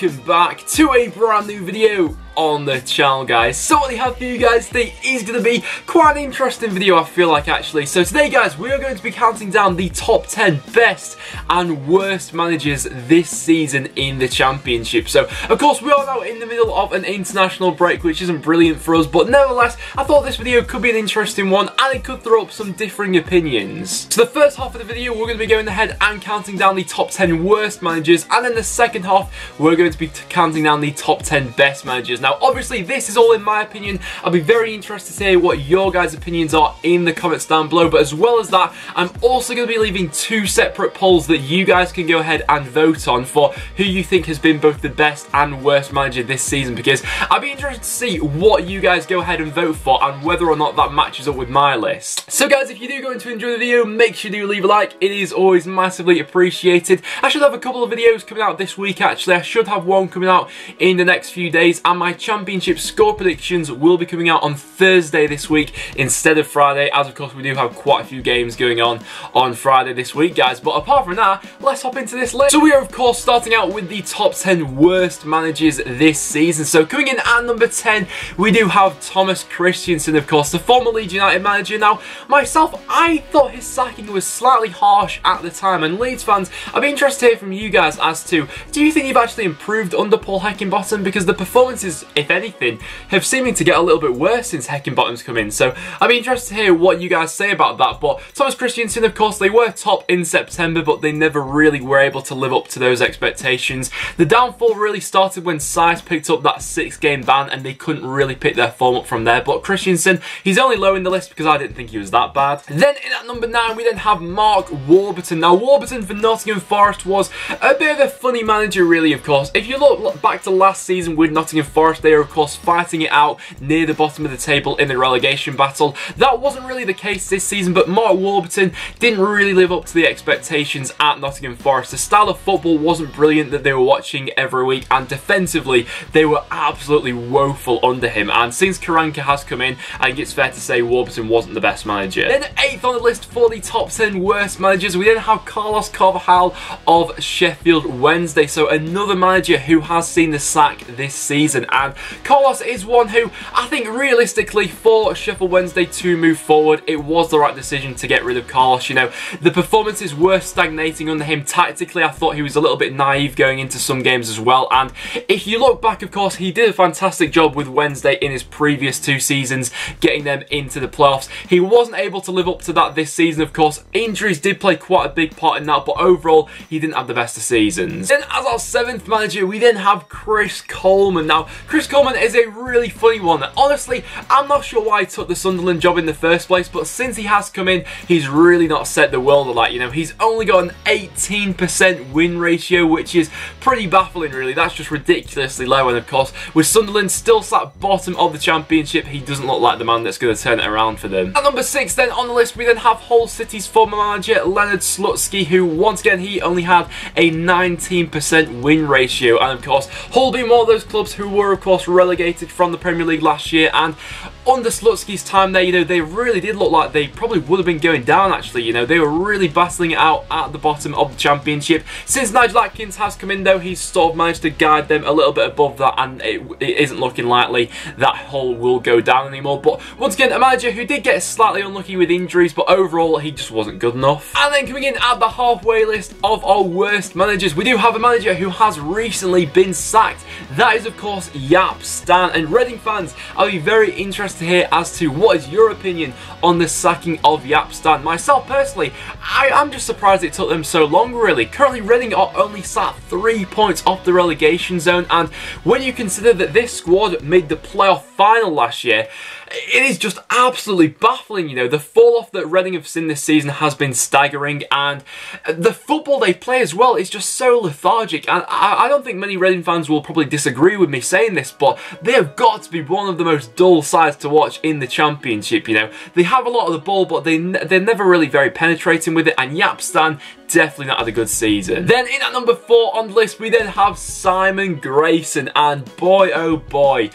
welcome back to a brand new video on the channel, guys. So what we have for you guys today is going to be quite an interesting video, I feel like, actually. So today, guys, we are going to be counting down the top 10 best and worst managers this season in the Championship. So, of course, we are now in the middle of an international break, which isn't brilliant for us, but nevertheless, I thought this video could be an interesting one, and it could throw up some differing opinions. So the first half of the video, we're going to be going ahead and counting down the top 10 worst managers, and then the second half, we're going to be counting down the top 10 best managers. Now, obviously, this is all in my opinion. I'll be very interested to hear what your guys' opinions are in the comments down below. But as well as that, I'm also going to be leaving two separate polls that you guys can go ahead and vote on for who you think has been both the best and worst manager this season, because I'd be interested to see what you guys go ahead and vote for and whether or not that matches up with my list. So guys, if you do go in to enjoy the video, make sure you do leave a like. It is always massively appreciated. I should have a couple of videos coming out this week, actually. I should have one coming out in the next few days, and my Championship score predictions will be coming out on Thursday this week instead of Friday, as of course we do have quite a few games going on Friday this week, guys. But apart from that, let's hop into this list. So we are, of course, starting out with the top 10 worst managers this season. So coming in at number 10, we do have Thomas Christiansen, of course, the former Leeds United manager. Now, myself, I thought his sacking was slightly harsh at the time, and Leeds fans, I'd be interested to hear from you guys as to, do you think you've actually improved under Paul Heckingbottom? Because the performances, if anything, have seeming to get a little bit worse since Heckingbottom's come in. So I'd be interested to hear what you guys say about that. But Thomas Christiansen, of course, they were top in September, but they never really were able to live up to those expectations. The downfall really started when Size picked up that 6-game ban, and they couldn't really pick their form up from there. But Christiansen, he's only low in the list because I didn't think he was that bad. Then in at number 9, we then have Mark Warburton. Now, Warburton for Nottingham Forest was a bit of a funny manager, really, of course. If you look back to last season with Nottingham Forest, they were, of course, fighting it out near the bottom of the table in the relegation battle. That wasn't really the case this season, but Mark Warburton didn't really live up to the expectations at Nottingham Forest. The style of football wasn't brilliant that they were watching every week, and defensively, they were absolutely woeful under him. And since Karanka has come in, I think it's fair to say Warburton wasn't the best manager. Then 8th on the list for the top 10 worst managers, we then have Carlos Carvalhal of Sheffield Wednesday. So another manager who has seen the sack this season, and Carlos is one who I think realistically for Sheffield Wednesday to move forward, it was the right decision to get rid of Carlos. You know, the performances were stagnating under him. Tactically, I thought he was a little bit naive going into some games as well, and if you look back, of course, he did a fantastic job with Wednesday in his previous 2 seasons, getting them into the playoffs. He wasn't able to live up to that this season, of course. Injuries did play quite a big part in that, but overall, he didn't have the best of seasons. Then as our 7th manager, we then have Chris Coleman. Now, Chris Coleman is a really funny one. Honestly, I'm not sure why he took the Sunderland job in the first place, but since he has come in, he's really not set the world alight. You know, he's only got an 18% win ratio, which is pretty baffling, really. That's just ridiculously low, and of course, with Sunderland still sat bottom of the Championship, he doesn't look like the man that's going to turn it around for them. At number 6 then on the list, we then have Hull City's former manager, Leonard Slutsky, who once again, he only had a 19% win ratio, and of course, Hull being one of those clubs who were, of course, relegated from the Premier League last year, and under Slutsky's time there, you know, they really did look like they probably would have been going down, actually. You know, they were really battling it out at the bottom of the Championship. Since Nigel Atkins has come in, though, he's sort of managed to guide them a little bit above that, and it isn't looking likely that Hull will go down anymore. But once again, a manager who did get slightly unlucky with injuries, but overall, he just wasn't good enough. And then coming in at the halfway list of our worst managers, we do have a manager who has recently been sacked. That is, of course, Jaap Stam. And Reading fans, I'll be very interested to hear as to what is your opinion on the sacking of Jaap Stam. Myself, personally, I'm just surprised it took them so long, really. Currently, Reading are only sat 3 points off the relegation zone, and when you consider that this squad made the playoff final last year, it is just absolutely baffling. You know, the fall off that Reading have seen this season has been staggering, and the football they play as well is just so lethargic. And I don't think many Reading fans will probably disagree with me saying this, but they have got to be one of the most dull sides to watch in the Championship. You know, they have a lot of the ball, but they're never really very penetrating with it, and Jaap Stam definitely not had a good season. Then in at number 4 on the list, we then have Simon Grayson, and boy oh boy,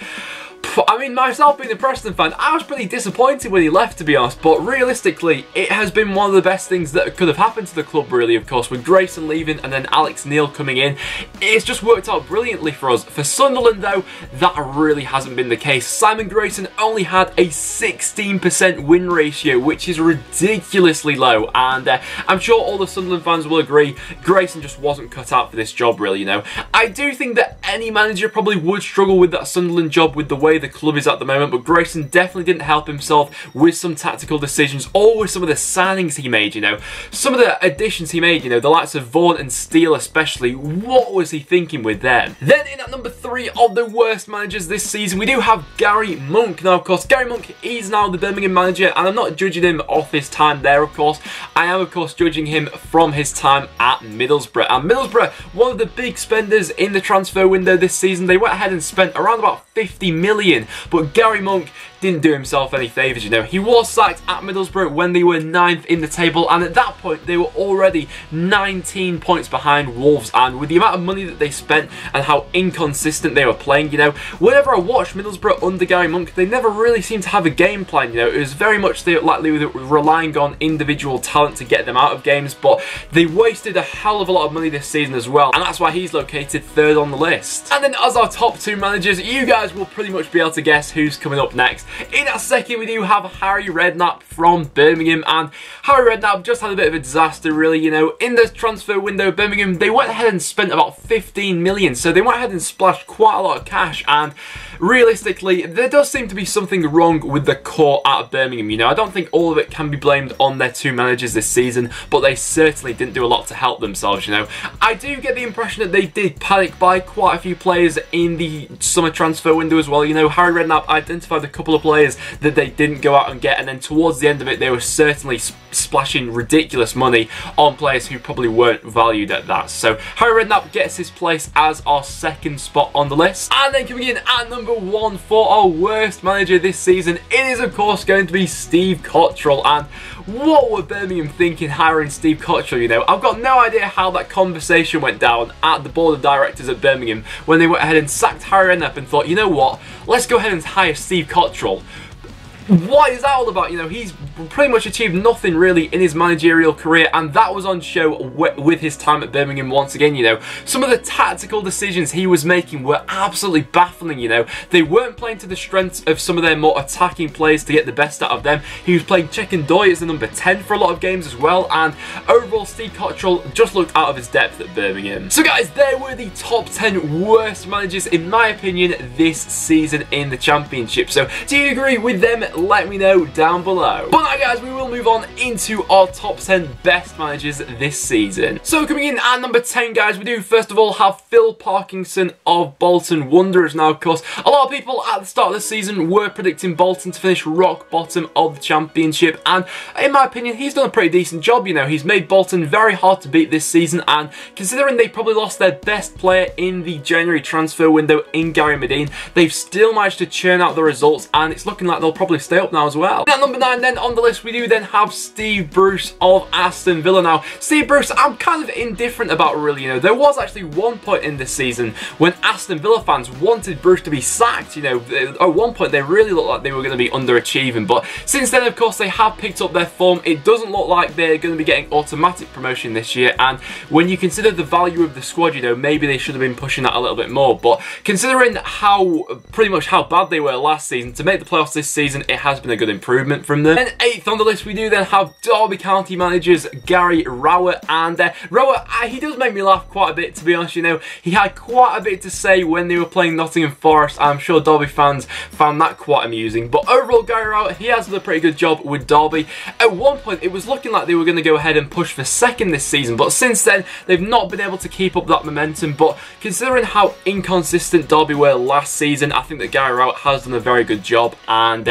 I mean, myself being a Preston fan, I was pretty disappointed when he left, to be honest, but realistically, it has been one of the best things that could have happened to the club, really, of course, with Grayson leaving and then Alex Neil coming in. It's just worked out brilliantly for us. For Sunderland, though, that really hasn't been the case. Simon Grayson only had a 16% win ratio, which is ridiculously low, and I'm sure all the Sunderland fans will agree, Grayson just wasn't cut out for this job, really, you know. I do think that any manager probably would struggle with that Sunderland job with the way the club is at the moment, but Grayson definitely didn't help himself with some tactical decisions or with some of the signings he made, you know. Some of the additions he made, you know, the likes of Vaughan and Steele especially, what was he thinking with them? Then in at number 3 of the worst managers this season, we do have Gary Monk. Now, of course, Gary Monk is now the Birmingham manager, and I'm not judging him off his time there, of course. I am, of course, judging him from his time at Middlesbrough. And Middlesbrough, one of the big spenders in the transfer window this season, they went ahead and spent around about 50 million, but Gary Monk didn't do himself any favours, you know. He was sacked at Middlesbrough when they were 9th in the table, and at that point they were already 19 points behind Wolves, and with the amount of money that they spent and how inconsistent they were playing, you know, whenever I watched Middlesbrough under Gary Monk, they never really seemed to have a game plan, you know. It was very much like they were relying on individual talent to get them out of games, but they wasted a hell of a lot of money this season as well, and that's why he's located 3rd on the list. And then as our top 2 managers, you guys will pretty much be able to guess who's coming up next. In our second, we do have Harry Redknapp from Birmingham, and Harry Redknapp just had a bit of a disaster, really, you know. In the transfer window, Birmingham, they went ahead and spent about 15 million, so they went ahead and splashed quite a lot of cash, and realistically, there does seem to be something wrong with the core at Birmingham, you know. I don't think all of it can be blamed on their 2 managers this season, but they certainly didn't do a lot to help themselves, you know. I do get the impression that they did panic buy quite a few players in the summer transfer window as well, you know. Harry Redknapp identified a couple of players that they didn't go out and get, and then towards the end of it, they were certainly splashing ridiculous money on players who probably weren't valued at that. So Harry Redknapp gets his place as our second spot on the list. And then coming in at number 1 for our worst manager this season, it is of course going to be Steve Cotterill. And what were Birmingham thinking hiring Steve Cotterill, you know? I've got no idea how that conversation went down at the board of directors at Birmingham when they went ahead and sacked Harry Redknapp and thought, you know what, let's go ahead and hire Steve Cotterill. What is that all about? You know, he's pretty much achieved nothing really in his managerial career, and that was on show with his time at Birmingham once again, you know. Some of the tactical decisions he was making were absolutely baffling, you know. They weren't playing to the strengths of some of their more attacking players to get the best out of them. He was playing Cheikhun-Doy as the number 10 for a lot of games as well, and overall Steve Cotterill just looked out of his depth at Birmingham. So guys, there were the top 10 worst managers in my opinion this season in the Championship. So do you agree with them? Let me know down below. But now guys, we will move on into our top 10 best managers this season. So coming in at number 10 guys, we do first of all have Phil Parkinson of Bolton Wanderers. Now of course, a lot of people at the start of the season were predicting Bolton to finish rock bottom of the Championship, and in my opinion he's done a pretty decent job, you know. He's made Bolton very hard to beat this season, and considering they probably lost their best player in the January transfer window in Gary Medine, they've still managed to churn out the results, and it's looking like they'll probably stay up now as well. At number 9 then on the list, we do then have Steve Bruce of Aston Villa. Now, Steve Bruce, I'm kind of indifferent about really, you know. There was actually one point in this season when Aston Villa fans wanted Bruce to be sacked, you know. At one point, they really looked like they were going to be underachieving, but since then, of course, they have picked up their form. It doesn't look like they're going to be getting automatic promotion this year, and when you consider the value of the squad, you know, maybe they should have been pushing that a little bit more, but considering pretty much how bad they were last season, to make the playoffs this season, it has been a good improvement from them. And 8th on the list, we do then have Derby County managers Gary Rowett, and Rowett, he does make me laugh quite a bit, to be honest, you know. He had quite a bit to say when they were playing Nottingham Forest. I'm sure Derby fans found that quite amusing, but overall Gary Rowett, he has done a pretty good job with Derby. At one point, it was looking like they were going to go ahead and push for 2nd this season, but since then, they've not been able to keep up that momentum, but considering how inconsistent Derby were last season, I think that Gary Rowett has done a very good job, and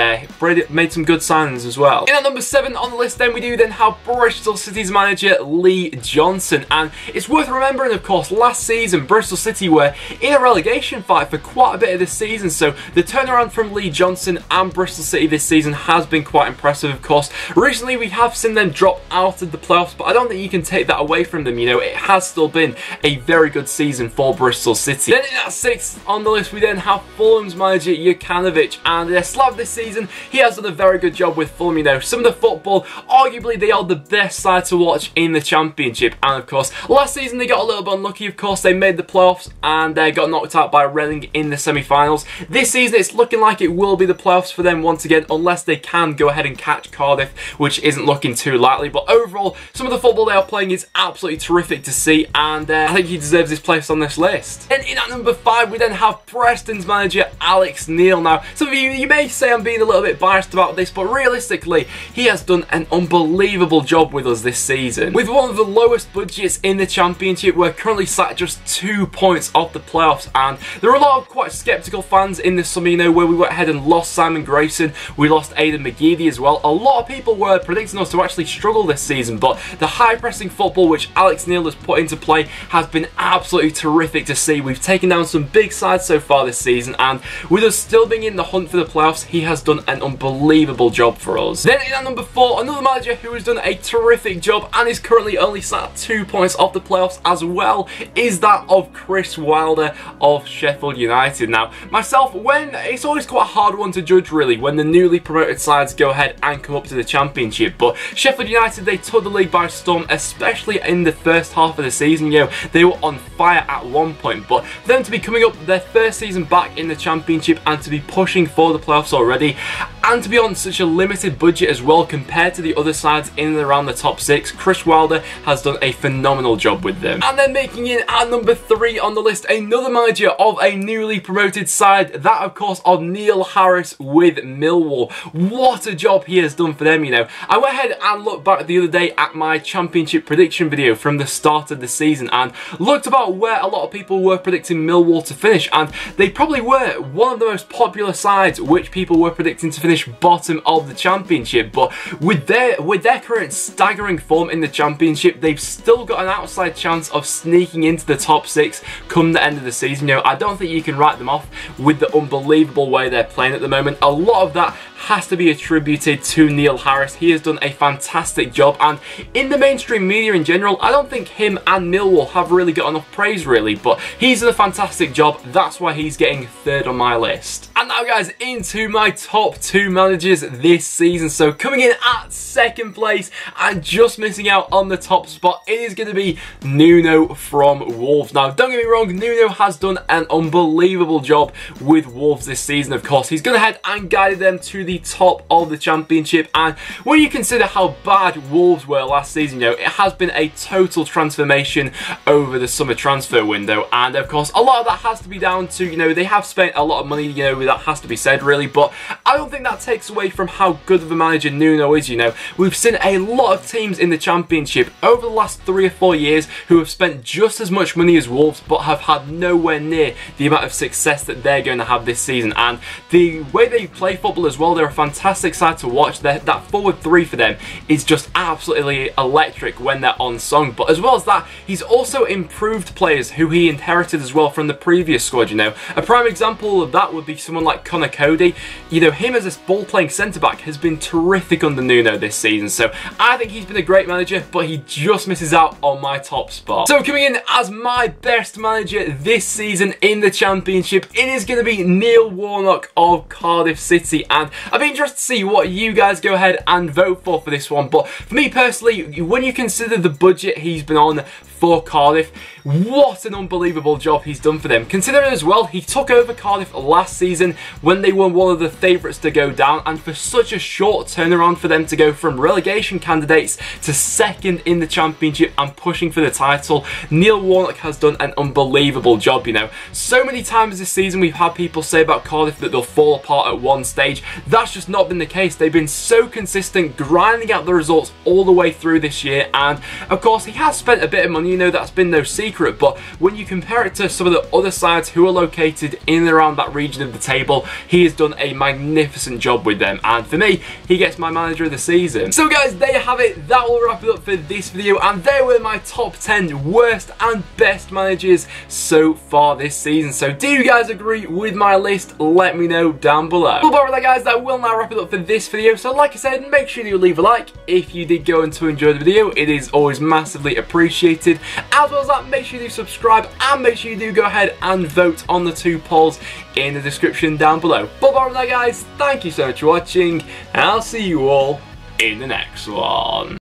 made some good signings as well. well. In at number 7 on the list then we do then have Bristol City's manager Lee Johnson, and it's worth remembering of course last season Bristol City were in a relegation fight for quite a bit of this season, so the turnaround from Lee Johnson and Bristol City this season has been quite impressive of course. Recently we have seen them drop out of the playoffs, but I don't think you can take that away from them, you know, it has still been a very good season for Bristol City. Then in at 6th on the list we then have Fulham's manager Jokanovic, and Slav this season he has done a very good job with Fulham, you know, some of the football, arguably they are the best side to watch in the Championship, and of course last season they got a little bit unlucky, of course they made the playoffs and they got knocked out by Reading in the semi-finals. This season it's looking like it will be the playoffs for them once again, unless they can go ahead and catch Cardiff, which isn't looking too likely, but overall some of the football they are playing is absolutely terrific to see, and I think he deserves his place on this list. And in at number 5 we then have Preston's manager Alex Neil. Now some of you may say I'm being a little bit biased about this, but realistically he has done an unbelievable job with us this season. With one of the lowest budgets in the Championship, we're currently sat just 2 points off the playoffs, and there are a lot of quite sceptical fans in this summer, you know, where we went ahead and lost Simon Grayson, we lost Aidan McGeady as well. A lot of people were predicting us to actually struggle this season, but the high pressing football which Alex Neil has put into play has been absolutely terrific to see. We've taken down some big sides so far this season, and with us still being in the hunt for the playoffs, he has done an unbelievable job for us. Then in at number 4, another manager who has done a terrific job and is currently only sat 2 points off the playoffs as well is that of Chris Wilder of Sheffield United. Now myself, when it's always quite a hard one to judge really when the newly promoted sides go ahead and come up to the Championship, but Sheffield United, they took the league by storm, especially in the first half of the season. You know, they were on fire at one point, but for them to be coming up their first season back in the Championship and to be pushing for the playoffs already, and to be on such a limited budget as well compared to the other sides in and around the top 6, Chris Wilder has done a phenomenal job with them. And then making it at number 3 on the list, another manager of a newly promoted side, that of course of Neil Harris with Millwall. What a job he has done for them, you know. I went ahead and looked back the other day at my Championship prediction video from the start of the season and looked about where a lot of people were predicting Millwall to finish, and they probably were one of the most popular sides which people were predicting to finish bottom of the Championship. But with their current staggering form in the Championship, they've still got an outside chance of sneaking into the top 6 come the end of the season. You know, I don't think you can write them off with the unbelievable way they're playing at the moment. A lot of that has to be attributed to Neil Harris. He has done a fantastic job, and in the mainstream media in general, I don't think him and Millwall have really got enough praise really, but he's done a fantastic job. That's why he's getting 3rd on my list. And now guys, into my top 2 managers this season. So coming in at 2nd place and just missing out on the top spot, it is going to be Nuno from Wolves. Now don't get me wrong, Nuno has done an unbelievable job with Wolves this season. Of course he's gone ahead and guided them to the top of the Championship, and when you consider how bad Wolves were last season, you know, it has been a total transformation over the summer transfer window, and of course a lot of that has to be down to, you know, they have spent a lot of money, you know, that has to be said really, but I don't think that takes away from how good of a manager Nuno is. You know, we've seen a lot of teams in the Championship over the last 3 or 4 years who have spent just as much money as Wolves but have had nowhere near the amount of success that they're going to have this season, and the way they play football as well, they're a fantastic side to watch. That forward 3 for them is just absolutely electric when they're on song, but as well as that, he's also improved players who he inherited as well from the previous squad. You know, a prime example of that would be someone like Conor Cody. You know, him as a ball-playing centre-back has been terrific under Nuno this season, so I think he's been a great manager, but he just misses out on my top spot. So coming in as my best manager this season in the Championship, it is going to be Neil Warnock of Cardiff City, and I've been interested to see what you guys go ahead and vote for this one. But for me personally, when you consider the budget he's been on for Cardiff, what an unbelievable job he's done for them. Considering as well, he took over Cardiff last season when they were one of the favourites to go down, and for such a short turnaround for them to go from relegation candidates to 2nd in the Championship and pushing for the title, Neil Warnock has done an unbelievable job. You know, so many times this season we've had people say about Cardiff that they'll fall apart at one stage. That's just not been the case. They've been so consistent, grinding out the results all the way through this year, and of course he has spent a bit of money you know that's been no secret, but when you compare it to some of the other sides who are located in and around that region of the table, he has done a magnificent job with them, and for me, he gets my manager of the season. So guys, there you have it. That will wrap it up for this video, and there were my top 10 worst and best managers so far this season. So do you guys agree with my list? Let me know down below. But with that guys, that will now wrap it up for this video. So like I said, make sure you leave a like if you did go on to enjoy the video. It is always massively appreciated. As well as that, make sure you subscribe, and make sure you do go ahead and vote on the 2 polls in the description down below. But with that guys, thank you so much for watching, and I'll see you all in the next one.